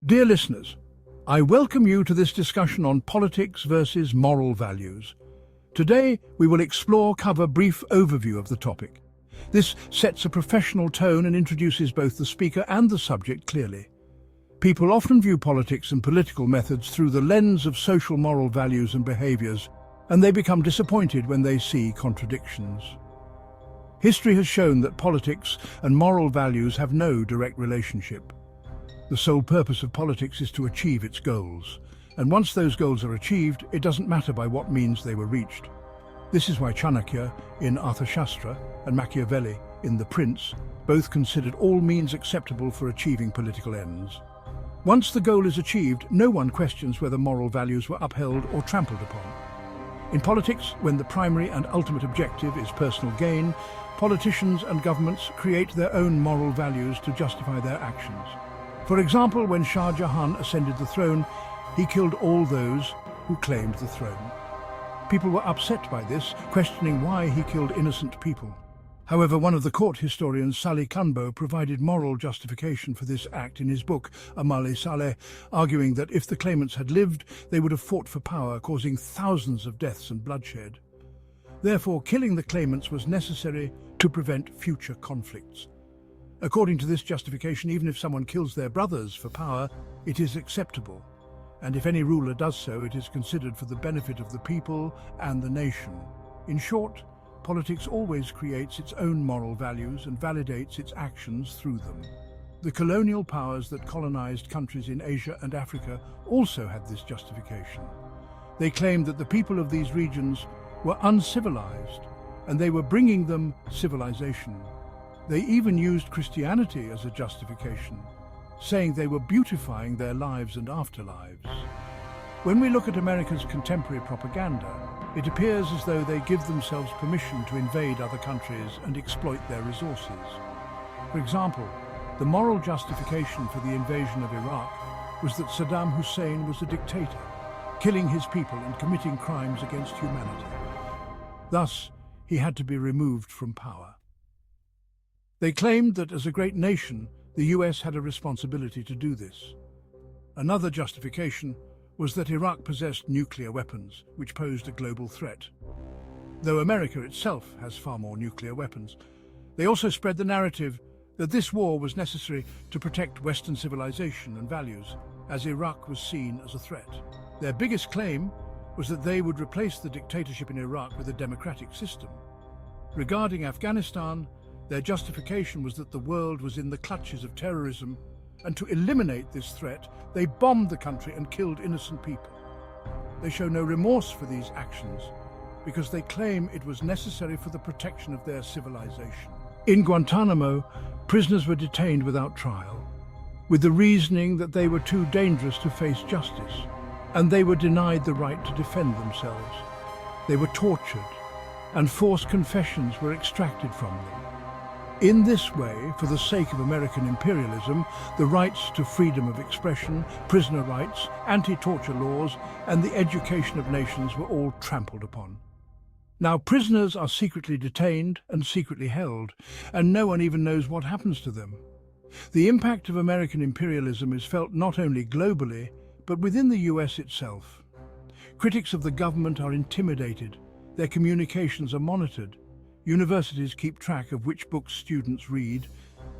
Dear listeners, I welcome you to this discussion on politics versus moral values. Today, we will cover a brief overview of the topic. This sets a professional tone and introduces both the speaker and the subject clearly. People often view politics and political methods through the lens of social moral values and behaviors, and they become disappointed when they see contradictions. History has shown that politics and moral values have no direct relationship. The sole purpose of politics is to achieve its goals, and once those goals are achieved, it doesn't matter by what means they were reached. This is why Chanakya in Arthashastra and Machiavelli in The Prince both considered all means acceptable for achieving political ends. Once the goal is achieved, no one questions whether moral values were upheld or trampled upon. In politics, when the primary and ultimate objective is personal gain, politicians and governments create their own moral values to justify their actions. For example, when Shah Jahan ascended the throne, he killed all those who claimed the throne. People were upset by this, questioning why he killed innocent people. However, one of the court historians, Salih Kanbo, provided moral justification for this act in his book, Amal-e-Saleh, arguing that if the claimants had lived, they would have fought for power, causing thousands of deaths and bloodshed. Therefore, killing the claimants was necessary to prevent future conflicts. According to this justification, even if someone kills their brothers for power, it is acceptable. And if any ruler does so, it is considered for the benefit of the people and the nation. In short, politics always creates its own moral values and validates its actions through them. The colonial powers that colonized countries in Asia and Africa also had this justification. They claimed that the people of these regions were uncivilized, and they were bringing them civilization. They even used Christianity as a justification, saying they were beautifying their lives and afterlives. When we look at America's contemporary propaganda, it appears as though they give themselves permission to invade other countries and exploit their resources. For example, the moral justification for the invasion of Iraq was that Saddam Hussein was a dictator, killing his people and committing crimes against humanity. Thus, he had to be removed from power. They claimed that as a great nation, the US had a responsibility to do this. Another justification was that Iraq possessed nuclear weapons, which posed a global threat. Though America itself has far more nuclear weapons, they also spread the narrative that this war was necessary to protect Western civilization and values, as Iraq was seen as a threat. Their biggest claim was that they would replace the dictatorship in Iraq with a democratic system. Regarding Afghanistan, their justification was that the world was in the clutches of terrorism, and to eliminate this threat, they bombed the country and killed innocent people. They show no remorse for these actions because they claim it was necessary for the protection of their civilization. In Guantanamo, prisoners were detained without trial, with the reasoning that they were too dangerous to face justice, and they were denied the right to defend themselves. They were tortured, and forced confessions were extracted from them. In this way, for the sake of American imperialism, the rights to freedom of expression, prisoner rights, anti-torture laws, and the education of nations were all trampled upon. Now, prisoners are secretly detained and secretly held, and no one even knows what happens to them. The impact of American imperialism is felt not only globally, but within the US itself. Critics of the government are intimidated, their communications are monitored. Universities keep track of which books students read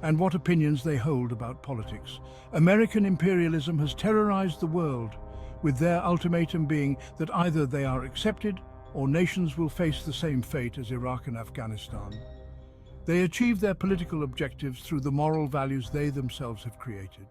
and what opinions they hold about politics. American imperialism has terrorized the world, with their ultimatum being that either they are accepted or nations will face the same fate as Iraq and Afghanistan. They achieve their political objectives through the moral values they themselves have created.